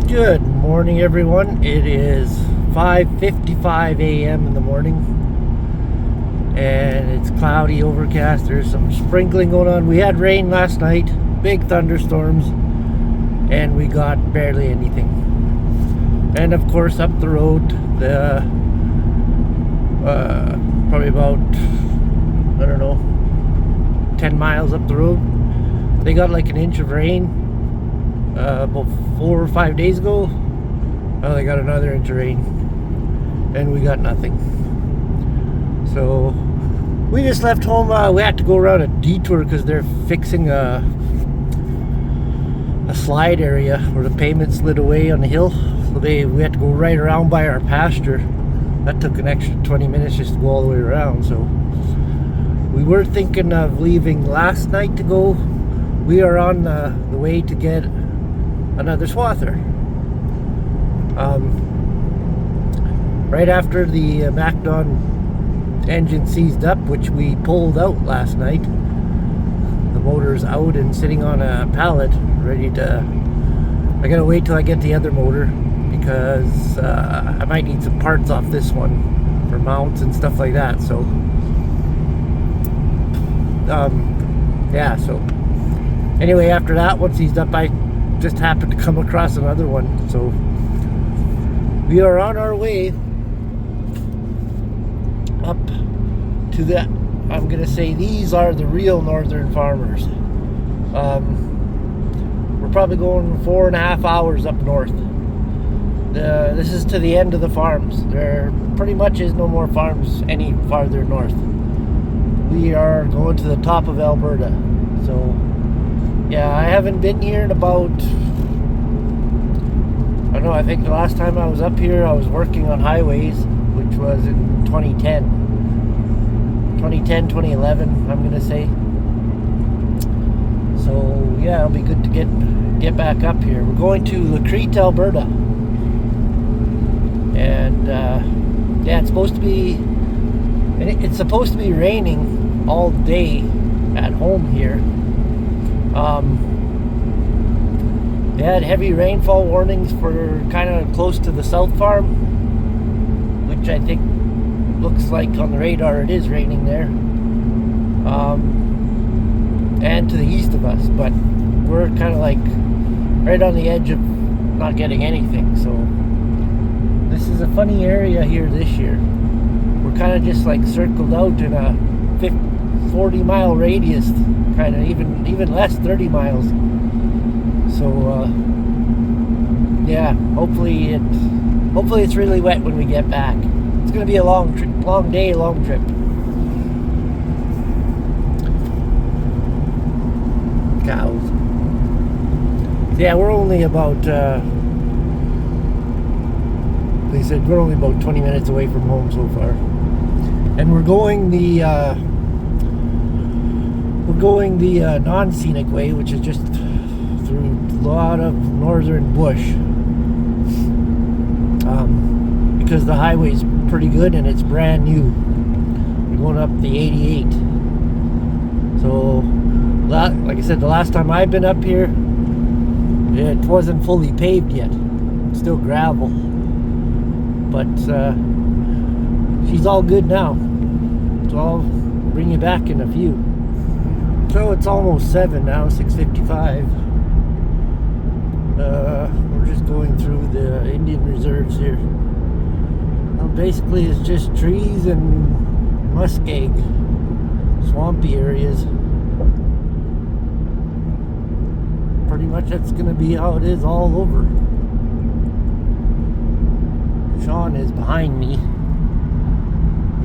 Good morning, everyone. It is 5:55 a.m. in the morning, and it's cloudy, overcast. There's some sprinkling going on. We had rain last night, big thunderstorms, and we got barely anything. And of course, up the road, probably about, I don't know, 10 miles up the road, they got like an inch of rain. About 4 or 5 days ago. Well, they got another inch of rain, and we got nothing. So we just left home. We had to go around a detour because they're fixing a slide area where the pavement slid away on the hill. So we had to go right around by our pasture. That took an extra 20 minutes just to go all the way around. So we were thinking of leaving last night to go. We are on the way to get another Swather. Right after the MacDon engine seized up, which we pulled out last night, the motor's out and sitting on a pallet ready to, I gotta wait till I get the other motor because I might need some parts off this one for mounts and stuff like that. So yeah, so anyway, after that, once he's up, I just happened to come across another one. So we are on our way up to that. I'm gonna say these are the real northern farmers. We're probably going 4.5 hours up north. This is to the end of the farms. There pretty much is no more farms any farther north. We are going to the top of Alberta. So yeah, I haven't been here in about, I don't know, I think the last time I was up here, I was working on highways, which was in 2010, 2011, I'm going to say. So, yeah, it'll be good to get back up here. We're going to Lacrete, Alberta. And, yeah, it's supposed to be raining all day at home here. They had heavy rainfall warnings for kind of close to the south farm, which I think looks like on the radar it is raining there, and to the east of us, but we're kind of like right on the edge of not getting anything. So this is a funny area here this year. We're kind of just like circled out in a 40-mile radius, kind of even less, 30 miles. So yeah, hopefully it's really wet when we get back. It's gonna be a long day, long trip. Cows. Yeah, we're only about they said we're only about 20 minutes away from home so far, and we're going the non-scenic way, which is just through a lot of northern bush, because the highway's pretty good and it's brand new. We're going up the 88. So, like I said, the last time I've been up here, it wasn't fully paved yet. It's still gravel. But she's all good now. So I'll bring you back in a few. So it's almost 7 now, 6:55. We're just going through the Indian reserves here. Basically, it's just trees and muskeg, swampy areas. Pretty much that's going to be how it is all over. Sean is behind me.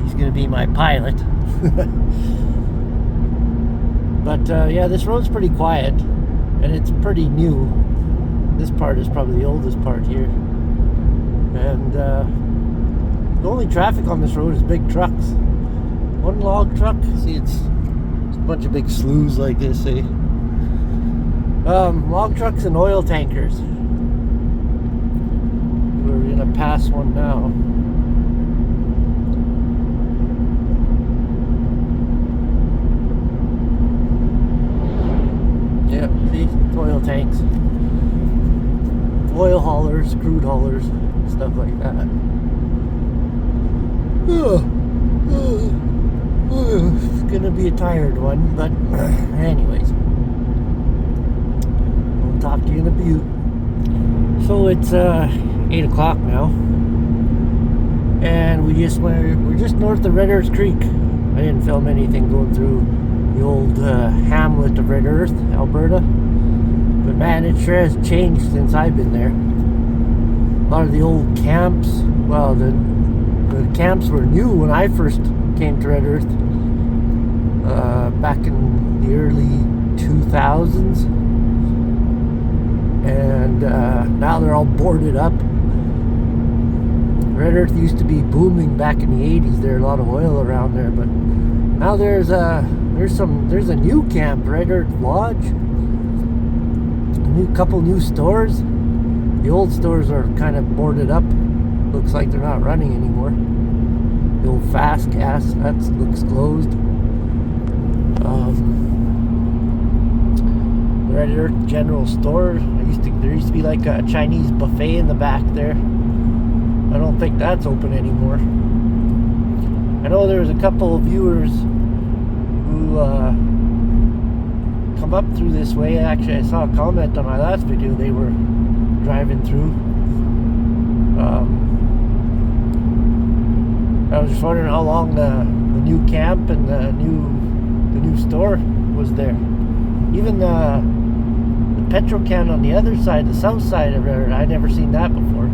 He's going to be my pilot. But yeah, this road's pretty quiet, and it's pretty new. This part is probably the oldest part here. And the only traffic on this road is big trucks. One log truck. See, it's a bunch of big sloughs like this, eh? Log trucks and oil tankers. past one now. Yep, see, it's oil tanks, oil haulers, crude haulers, stuff like that. It's gonna be a tired one, but anyways, I'll talk to you in a few. So it's 8 o'clock now, and we're just north of Red Earth Creek. I didn't film anything going through the old hamlet of Red Earth, Alberta, but man, it sure has changed since I've been there. A lot of the old camps, well, the camps were new when I first came to Red Earth back in the early 2000s, and now they're all boarded up. Red Earth used to be booming back in the 80s. There's a lot of oil around there, but now there's a new camp, Red Earth Lodge. Couple new stores. The old stores are kind of boarded up. Looks like they're not running anymore. The old Fast Gas, that looks closed. Red Earth General Store. There used to be like a Chinese buffet in the back there. I don't think that's open anymore. I know there's a couple of viewers who come up through this way. Actually, I saw a comment on my last video. They were driving through. I was just wondering how long the new camp and the new store was there. Even the petrol can on the other side, the south side of it, I'd never seen that before.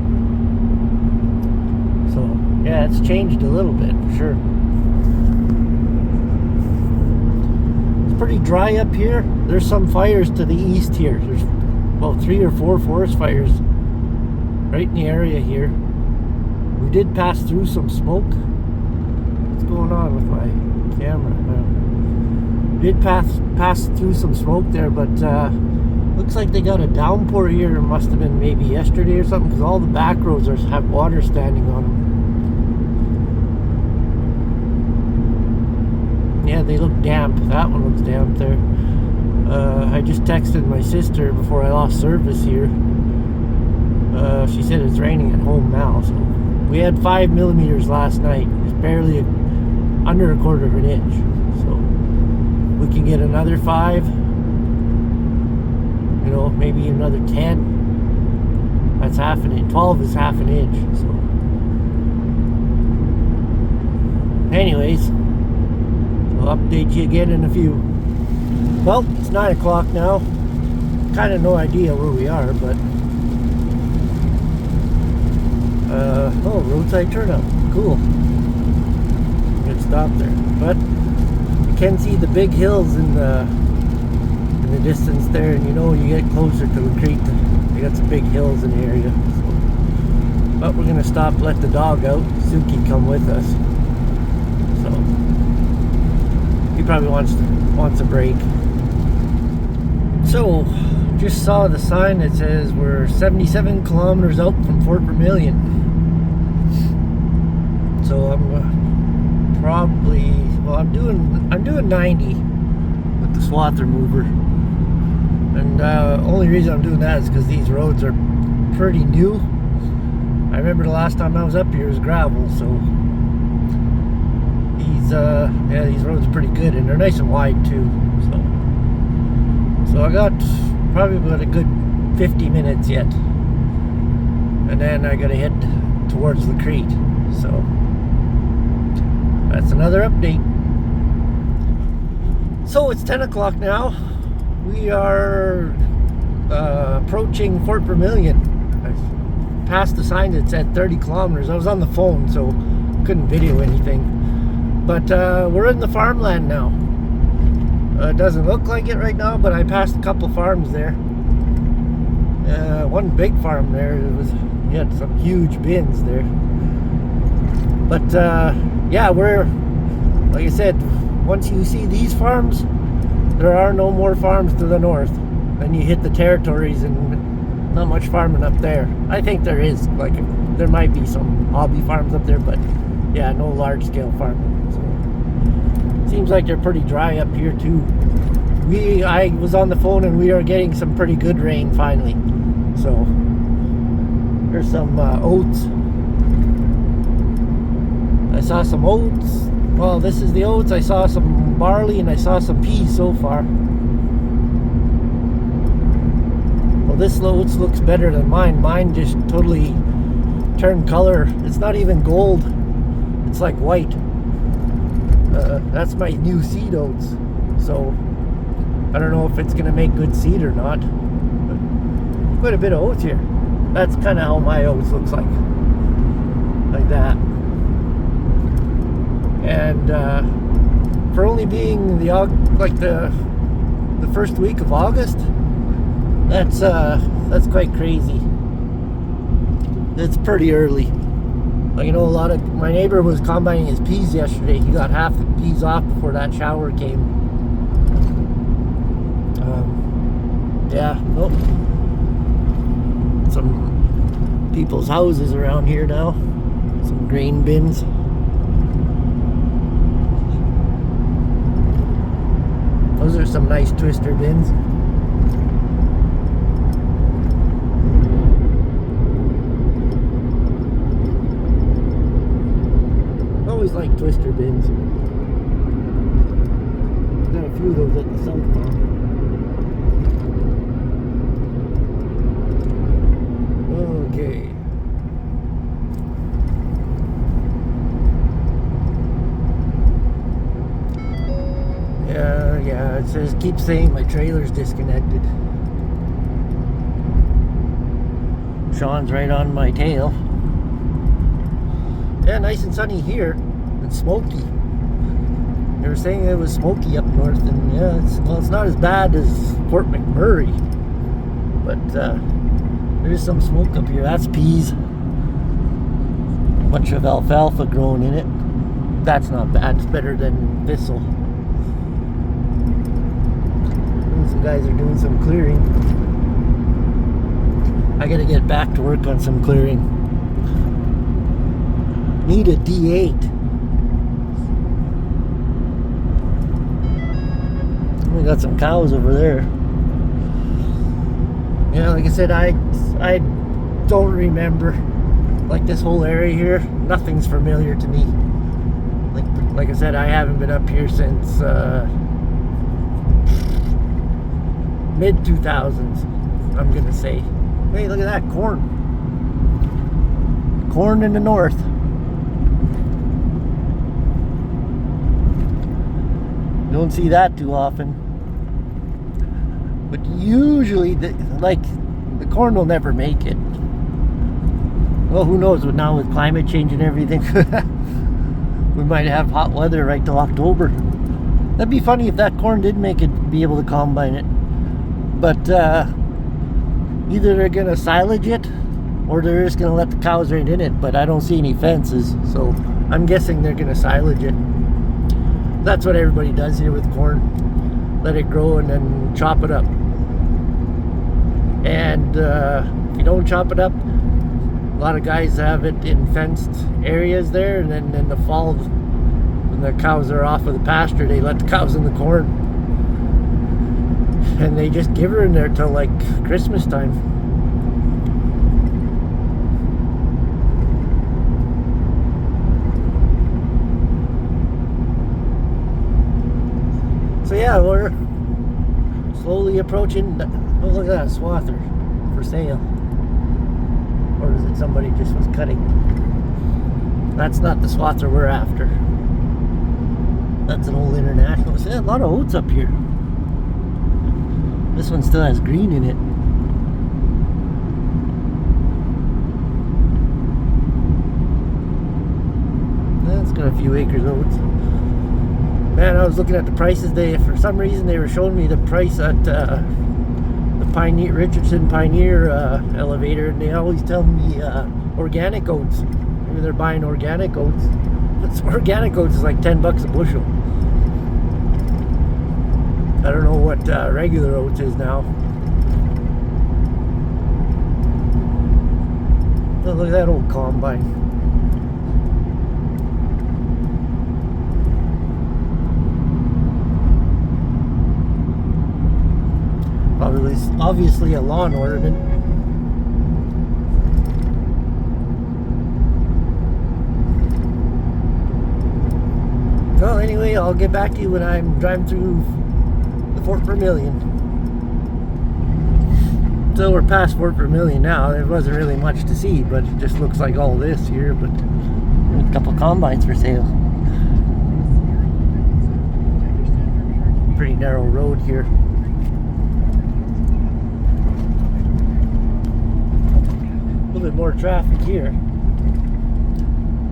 So yeah, it's changed a little bit for sure. It's pretty dry up here. There's some fires to the east here. There's about 3 or 4 forest fires right in the area here. We did pass through some smoke. What's going on with my camera? We did pass through some smoke there, but looks like they got a downpour here. It must have been maybe yesterday or something, because all the back roads have water standing on them. Yeah, they look damp. That one looks damp there. I just texted my sister before I lost service here. She said it's raining at home now. So we had 5 millimeters last night. It's barely under a quarter of an inch. So we can get another 5. You know, maybe another 10. That's half an inch. 12 is half an inch. So anyways, I'll update you again in a few. Well, it's 9 o'clock now. Kind of no idea where we are, but oh, roadside turnout. Cool. Good stop there. But you can see the big hills in the distance there, and you know, you get closer to the creek, you got some big hills in the area. So, but we're gonna stop, let the dog out. Suki come with us. So he probably wants a break. So just saw the sign that says we're 77 kilometers out from Fort Vermilion. So I'm probably, well, I'm doing 90 with the Swather mover. And only reason I'm doing that is because these roads are pretty new. I remember the last time I was up here it was gravel, so these roads are pretty good, and they're nice and wide too. So I got probably about a good 50 minutes yet, and then I gotta head towards the creek. So that's another update. So it's 10 o'clock now. We are approaching Fort Vermilion. I passed the sign that said 30 kilometers. I was on the phone, so couldn't video anything. But we're in the farmland now. It doesn't look like it right now, but I passed a couple farms there. One big farm there. You had some huge bins there. But yeah, we're, like I said, once you see these farms, there are no more farms to the north. Then you hit the territories, and Not much farming up there. I think there is, like, there might be some hobby farms up there, but yeah, no large scale farming. So seems like they're pretty dry up here too. I was on the phone and we are getting some pretty good rain finally. So there's some oats. I saw some oats. Well, this is the oats. I saw some barley and I saw some peas so far. Well, this oats looks better than mine. Mine just totally turned color. It's not even gold. It's like white. That's my new seed oats. So I don't know if it's gonna make good seed or not. But quite a bit of oats here. That's kind of how my oats looks like that. And for only being the first week of August, that's quite crazy. It's pretty early. Like, you know, my neighbor was combining his peas yesterday. He got half the peas off before that shower came. Yeah, nope. Some people's houses around here now. Some grain bins. Those are some nice twister bins. Always like twister bins. Got a few of those at the South Farm. Okay. Yeah, it says, keep saying my trailer's disconnected. Sean's right on my tail. Yeah, nice and sunny here. It's smoky. They were saying it was smoky up north, and yeah, it's not as bad as Fort McMurray, but there's some smoke up here. That's peas. A bunch of alfalfa growing in it. That's not bad. It's better than thistle. And some guys are doing some clearing. I gotta get back to work on some clearing. Need a D8. We got some cows over there. Yeah, like I said, I don't remember. Like, this whole area here, nothing's familiar to me. Like I said, I haven't been up here since mid 2000s. I'm gonna say. Hey, look at that corn. Corn in the north. Don't see that too often. But usually, the corn will never make it. Well, who knows? But now with climate change and everything, we might have hot weather right till October. That'd be funny if that corn did make it, be able to combine it. But either they're gonna silage it, or they're just gonna let the cows right in it. But I don't see any fences, so I'm guessing they're gonna silage it. That's what everybody does here with corn. Let it grow and then chop it up. And if you don't chop it up, a lot of guys have it in fenced areas there, and then in the fall, when the cows are off of the pasture, they let the cows in the corn. And they just give her in there till like Christmas time. So yeah, we're slowly approaching. Oh, look at that, Swather for sale. Or is it somebody just was cutting? That's not the Swather we're after. That's an old International. See, a lot of oats up here. This one still has green in it. That's got a few acres of oats. Man, I was looking at the prices. For some reason, they were showing me the price at the Pioneer Richardson Pioneer elevator, and they always tell me organic oats. Maybe they're buying organic oats. Organic oats is like $10 a bushel. I don't know what regular oats is now. look at that old combine. Obviously a lawn ornament. Well, anyway, I'll get back to you when I'm driving through the Fort Vermilion. So we're past Fort Vermilion now. There wasn't really much to see, but it just looks like all this here. But a couple combines for sale. Pretty narrow road here. A little bit more traffic here.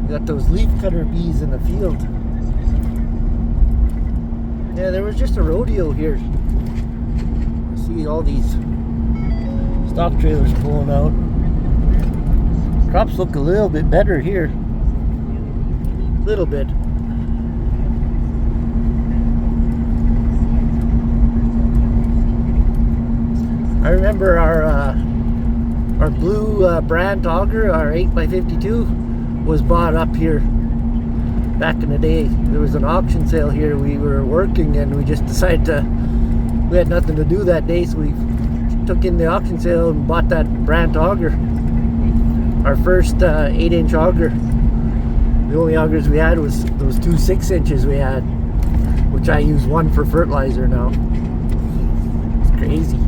Got those leaf cutter bees in the field. Yeah, there was just a rodeo here. See all these stock trailers pulling out. Crops look a little bit better here. A little bit. I remember our blue brand auger, our 8x52, was bought up here back in the day. There was an auction sale here. We were working and we just decided we had nothing to do that day, so we took in the auction sale and bought that brand auger. Our first 8-inch auger. The only augers we had was those 2 6-inches we had, which I use one for fertilizer now. It's crazy.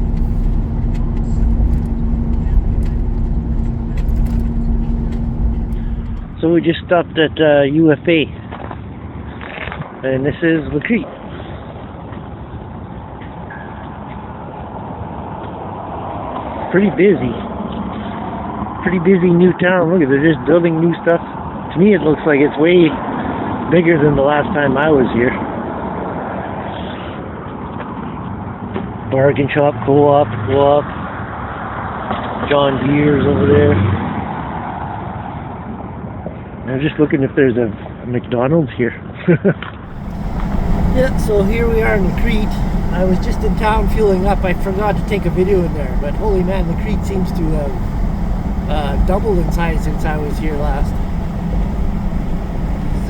So we just stopped at UFA, and this is Lacrete. Pretty busy new town. Look at it, they're just building new stuff. To me it looks like it's way bigger than the last time I was here. Bargain shop, co-op, John Deere's over there. I'm just looking if there's a McDonald's here. Yeah, so here we are in Lacrete. I was just in town fueling up. I forgot to take a video in there, but holy man, Lacrete seems to have doubled in size since I was here last.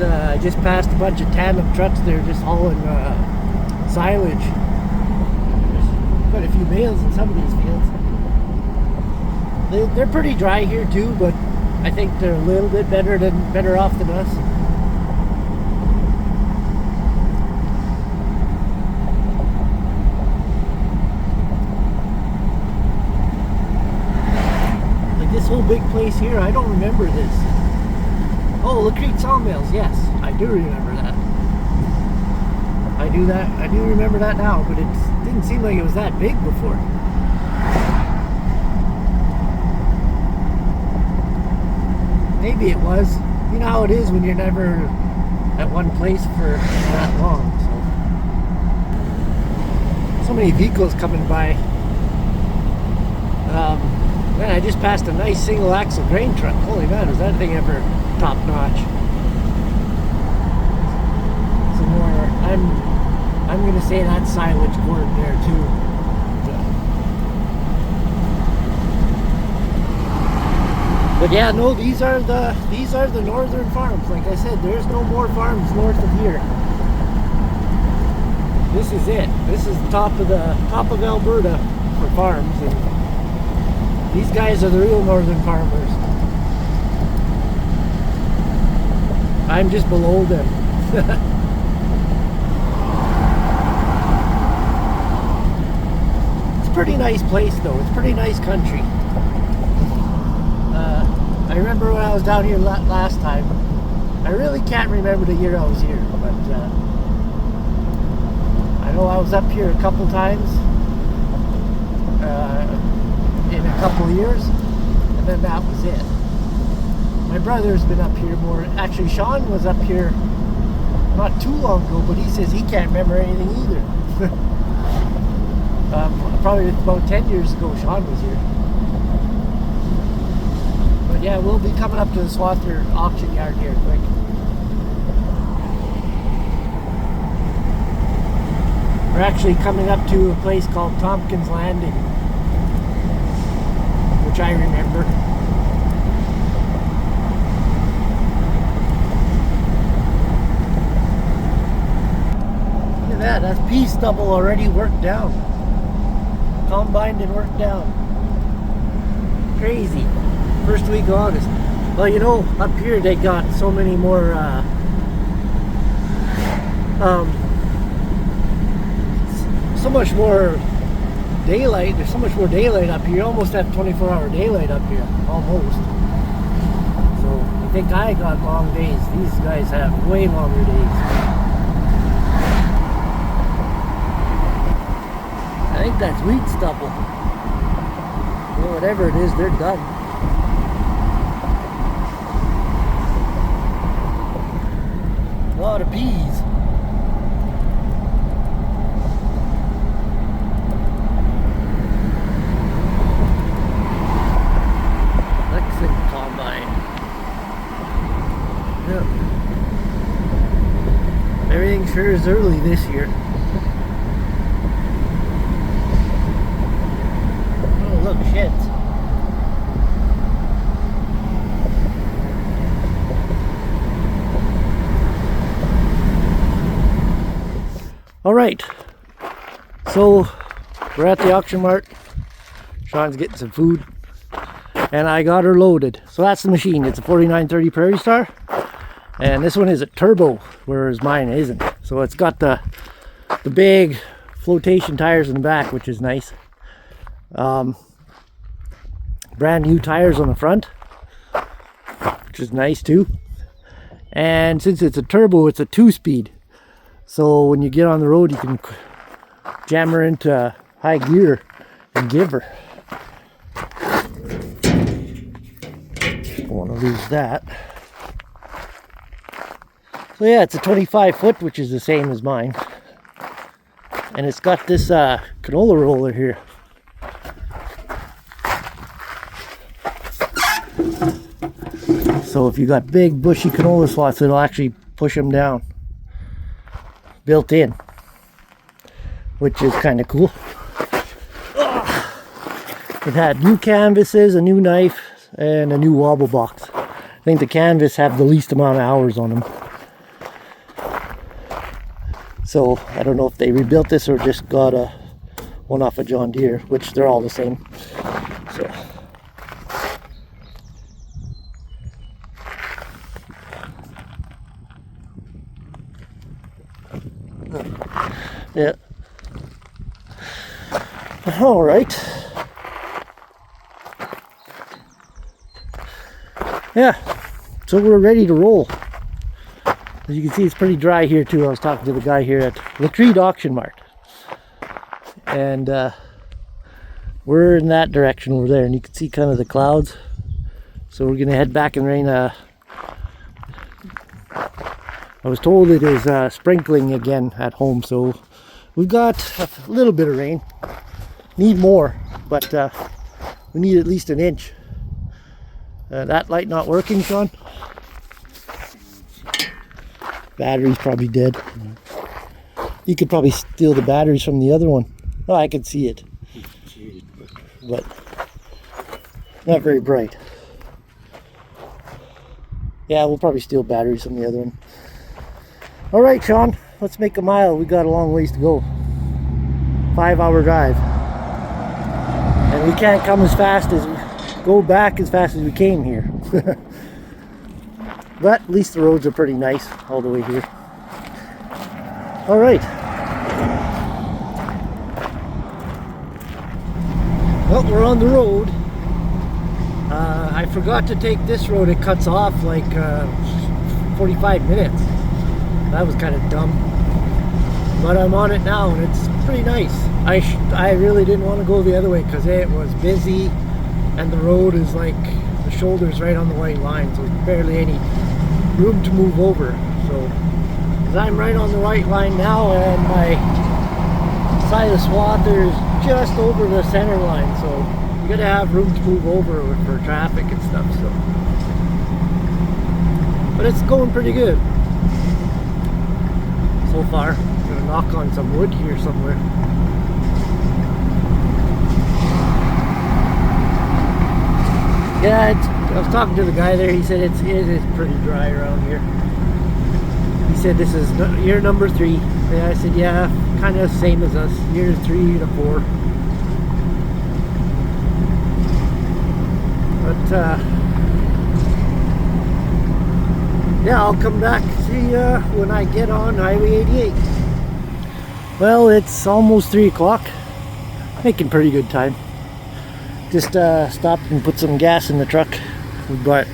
I just passed a bunch of tandem trucks there just hauling silage. There's quite a few bales in some of these fields. They're pretty dry here too, but I think they're a little bit better off than us. Like this whole big place here, I don't remember this. Oh, Lacrete Sawmills, yes, I do remember that. I do remember that now, but it didn't seem like it was that big before. Maybe it was. You know how it is when you're never at one place for that long. So many vehicles coming by. Man, I just passed a nice single axle grain truck. Holy man, was that thing ever top notch? Some more. I'm gonna say that's silage corn there too. But yeah, no, these are the northern farms. Like I said, there's no more farms north of here. This is it. This is the top of Alberta for farms, and these guys are the real northern farmers. I'm just below them. It's a pretty nice place though. It's pretty nice country. I remember when I was down here last time. I really can't remember the year I was here, but I know I was up here a couple times in a couple years, and then that was it. My brother's been up here more. Actually, Sean was up here not too long ago, but he says he can't remember anything either. Probably about 10 years ago, Sean was here. But yeah, we'll be coming up to the Swather auction yard here quick. We're actually coming up to a place called Tompkins Landing, which I remember. pea stubble already worked down. Combined and worked down. Crazy. First week of August. Well, you know, up here they got so many more so much more daylight. There's so much more daylight up here. You almost have 24-hour daylight up here. Almost. So you think I got long days. These guys have way longer days. I think that's wheat stubble. Well, whatever it is, they're done. A lot of peas. Lexington combine. Yep. Everything sure is early this year. Oh, look, shit. All right, so we're at the auction mart. Sean's getting some food, and I got her loaded. So that's the machine. It's a 4930 Prairie Star, and this one is a turbo, whereas mine isn't. So it's got the big flotation tires in the back, which is nice. Brand new tires on the front, which is nice too. And since it's a turbo, it's a 2-speed. So when you get on the road, you can jam her into high gear and give her. Don't want to lose that. So yeah, it's a 25-foot, which is the same as mine. And it's got this canola roller here. So if you got big bushy canola slots, it'll actually push them down. Built in, which is kind of cool. It had new canvases, a new knife, and a new wobble box. I think the canvas have the least amount of hours on them. So I don't know if they rebuilt this or just got one off of John Deere, which they're all the same. So yeah. All right. Yeah. So we're ready to roll. As you can see, it's pretty dry here too. I was talking to the guy here at Latrede Auction Mart, and we're in that direction over there, and you can see kind of the clouds. So we're gonna head back and rain. I was told it is sprinkling again at home, so we've got a little bit of rain. Need more, but we need at least an inch. That light not working, Sean? Battery's probably dead. You could probably steal the batteries from the other one. Oh, I can see it, but not very bright. Yeah, we'll probably steal batteries from the other one. All right, Sean, let's make a mile. We got a long ways to go. 5-hour drive. And we can't come as fast as, go back as fast as we came here. But at least the roads are pretty nice all the way here. All right. Well, we're on the road. I forgot to take this road. It cuts off like 45 minutes. That was kind of dumb, but I'm on it now and it's pretty nice. I really didn't want to go the other way because it was busy and the road is like the shoulder's right on the white line, so there's barely any room to move over. So because I'm right on the white line now and my side of Swather is just over the center line, so you gotta have room to move over for traffic and stuff. So, but it's going pretty good so far. I'm gonna knock on some wood here somewhere. Yeah, I was talking to the guy there. He said it is pretty dry around here. He said this is year number 3. And I said, yeah, kind of same as us, year 3 to 4. But yeah, I'll come back see you when I get on Highway 88. Well, it's almost 3 o'clock. Making pretty good time. Just stopped and put some gas in the truck. We bought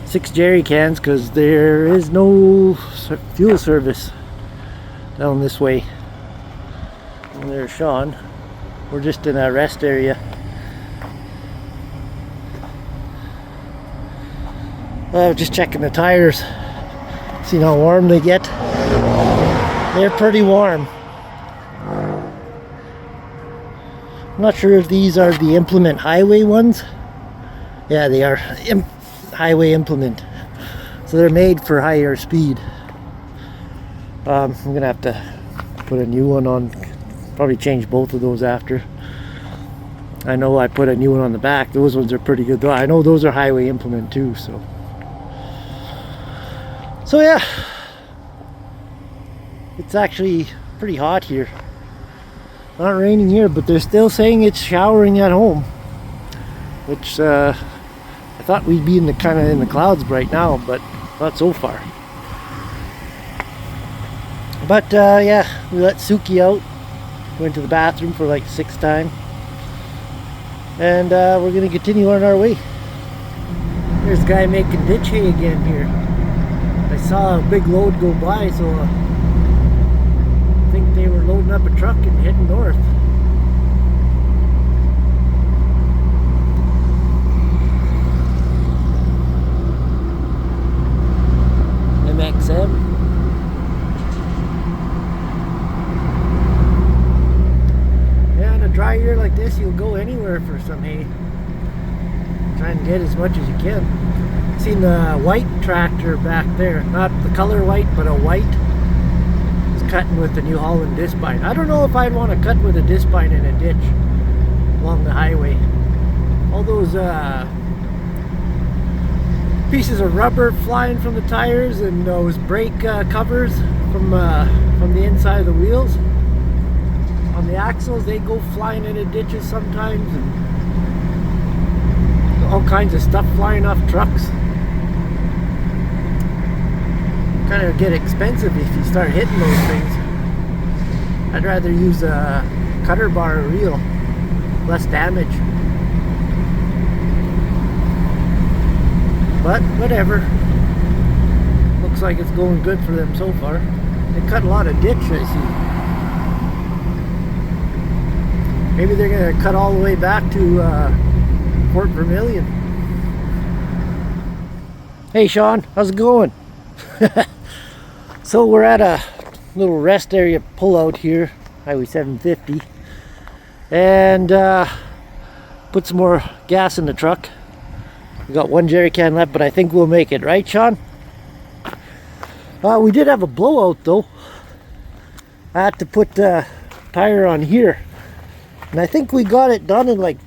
6 jerry cans because there is no fuel service down this way. And there's Sean. We're just in a rest area. Just checking the tires, seeing how warm they get. They're pretty warm. I'm not sure if these are the Implement Highway ones. Yeah, they are Highway Implement. So they're made for higher speed. I'm gonna have to put a new one on. Probably change both of those after. I know I put a new one on the back. Those ones are pretty good though. I know those are Highway Implement too, so yeah, it's actually pretty hot here. Not raining here, but they're still saying it's showering at home, which I thought we'd be in the kind of in the clouds right now, but not so far. But yeah, we let Suki out. Went to the bathroom for like 6th time, and we're gonna continue on our way. There's a guy making ditch hay again here. I saw a big load go by, so I think they were loading up a truck and heading north. MXM. Yeah, in a dry year like this, you'll go anywhere for some hay. Try and get as much as you can. Seen the white tractor back there, not the color white, but a white. It's cutting with the New Holland disc bine. I don't know if I'd want to cut with a disc bine in a ditch along the highway. All those pieces of rubber flying from the tires and those brake covers from the inside of the wheels on the axles, they go flying into ditches sometimes, and all kinds of stuff flying off trucks. Kind of get expensive if you start hitting those things. I'd rather use a cutter bar or reel, less damage. But whatever. Looks like it's going good for them so far. They cut a lot of ditch, I see. Maybe they're going to cut all the way back to Fort Vermilion. Hey Sean, how's it going? So we're at a little rest area pullout here, Highway 750, and put some more gas in the truck. We got 1 jerry can left, but I think we'll make it, right Sean? We did have a blowout though. I had to put the tire on here, and I think we got it done in like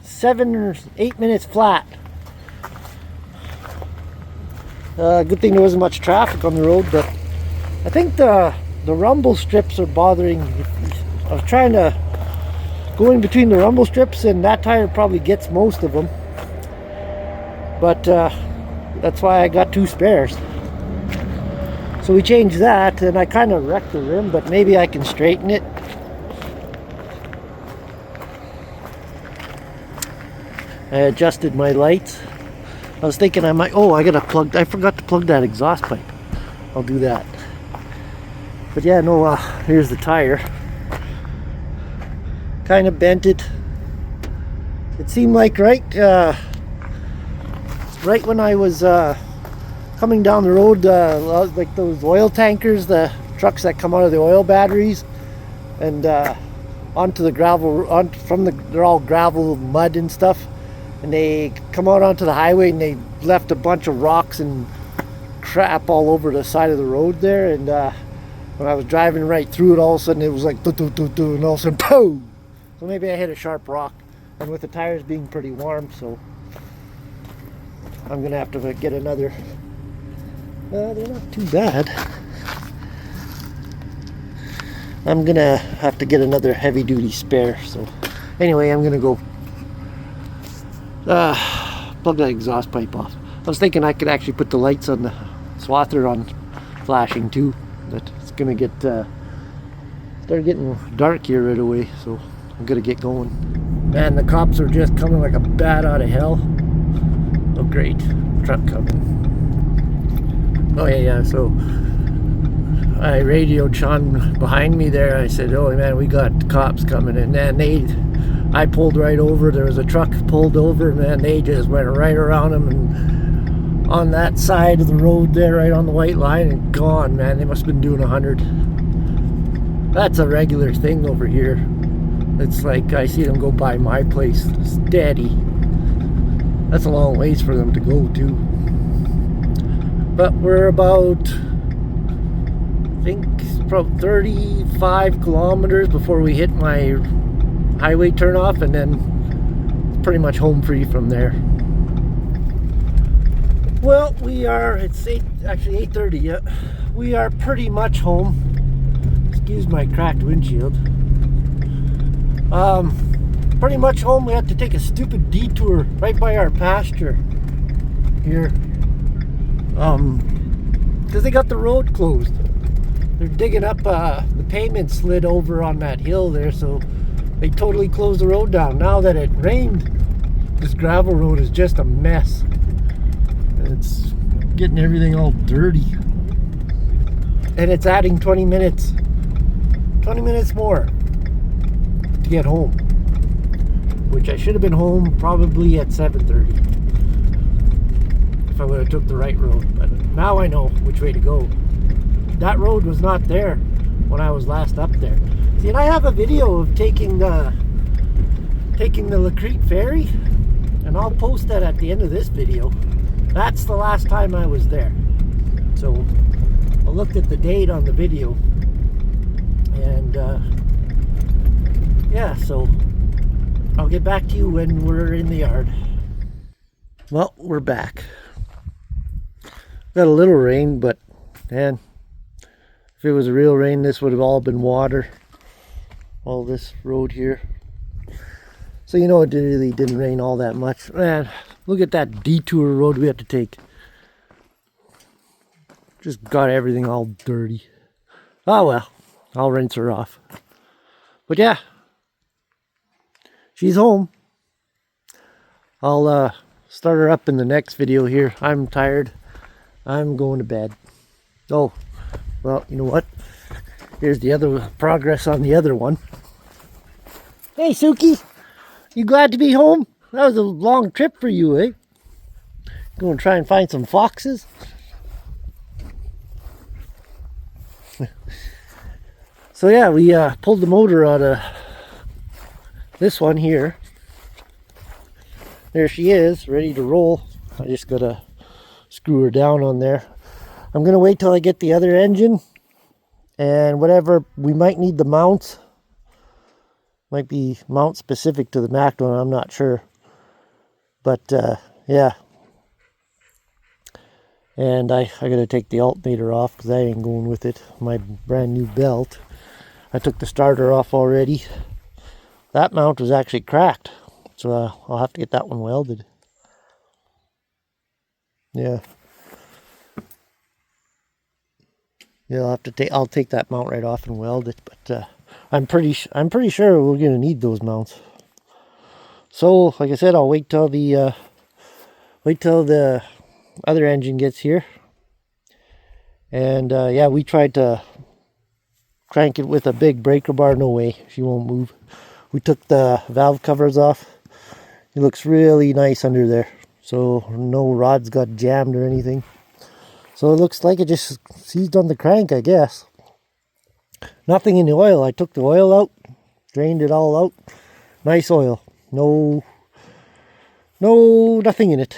7 or 8 minutes flat. Good thing there wasn't much traffic on the road, but I think the rumble strips are bothering. I was trying to go in between the rumble strips, and that tire probably gets most of them. But that's why I got 2 spares. So we changed that, and I kind of wrecked the rim, but maybe I can straighten it. I adjusted my lights. I was thinking I might, I forgot to plug that exhaust pipe. I'll do that. But yeah, no, here's the tire. Kind of bent it. It seemed like right when I was coming down the road, like those oil tankers, the trucks that come out of the oil batteries, and onto the gravel, they're all gravel, mud and stuff. And they come out onto the highway, and they left a bunch of rocks and crap all over the side of the road there. And when I was driving right through it, all of a sudden it was like do, and all of a sudden boom. So maybe I hit a sharp rock, and with the tires being pretty warm, so I'm gonna have to get another They're not too bad. I'm gonna have to get another heavy duty spare, so anyway, I'm gonna go plug that exhaust pipe off. I was thinking I could actually put the lights on the Swather on flashing too, but it's gonna get start getting dark here right away, so I'm gonna get going. Man, the cops are just coming like a bat out of hell. Oh great, truck coming. Oh yeah, so I radioed Sean behind me there. I said, oh man, we got cops coming, and then I pulled right over. There was a truck pulled over, man. They just went right around him and on that side of the road there, right on the white line, and gone, man. They must have been doing 100. That's a regular thing over here. It's like I see them go by my place steady. That's a long ways for them to go too. But we're about, I think, probably 35 kilometers before we hit my highway turnoff, and then pretty much home free from there. Well, we are, it's actually 8:30 yet. We are pretty much home. Excuse my cracked windshield. Pretty much home. We had to take a stupid detour right by our pasture here. Because they got the road closed. They're digging up, the pavement slid over on that hill there, so they totally closed the road down. Now that it rained, this gravel road is just a mess. It's getting everything all dirty. And it's adding 20 minutes. 20 minutes more to get home. Which I should have been home probably at 7:30. If I would have took the right road. But now I know which way to go. That road was not there when I was last up there. See, and I have a video of taking the Lacrete ferry, and I'll post that at the end of this video. That's the last time I was there. So I looked at the date on the video, and yeah, so I'll get back to you when we're in the yard. Well, we're back. Got a little rain, but man, if it was a real rain, this would have all been water. All this road here. So you know, it really didn't rain all that much. Man, look at that detour road we had to take. Just got everything all dirty. Oh well, I'll rinse her off. But yeah, she's home. I'll start her up in the next video here. I'm tired. I'm going to bed. Oh, well, you know what? Here's the other progress on the other one. Hey, Suki. You glad to be home? That was a long trip for you, eh? Going to try and find some foxes? So yeah, we pulled the motor out of this one here. There she is, ready to roll. I just gotta screw her down on there. I'm gonna wait till I get the other engine, and whatever, we might need the mounts. Might be mount specific to the Mac one, I'm not sure. But yeah. And I gotta take the alternator off because I ain't going with it. My brand new belt. I took the starter off already. That mount was actually cracked, so I'll have to get that one welded. Yeah. Yeah, I'll take that mount right off and weld it, but I'm pretty sure we're gonna need those mounts. So, like I said, I'll wait till the other engine gets here. And yeah, we tried to crank it with a big breaker bar. No way, she won't move. We took the valve covers off. It looks really nice under there, so no rods got jammed or anything. So it looks like it just seized on the crank, I guess. Nothing in the oil. I took the oil out, drained it all out. Nice oil. Nothing in it.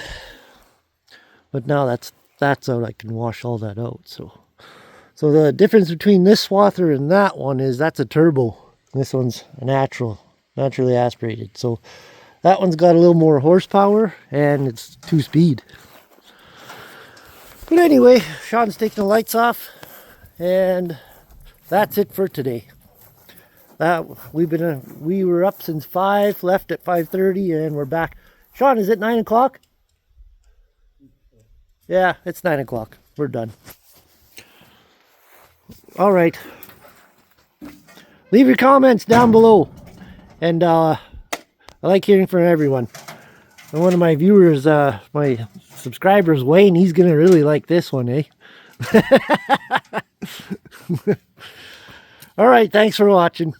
But now that's out. I can wash all that out. So the difference between this Swather and that one is that's a turbo. This one's a naturally aspirated. So that one's got a little more horsepower and it's 2-speed. But anyway, Sean's taking the lights off, and that's it for today. We were up since 5, left at 5:30, and we're back. Sean, is it 9 o'clock? Yeah, it's 9 o'clock. We're done. All right. Leave your comments down below, and I like hearing from everyone. And one of my viewers, my subscribers, Wayne, he's gonna really like this one, eh? All right, thanks for watching.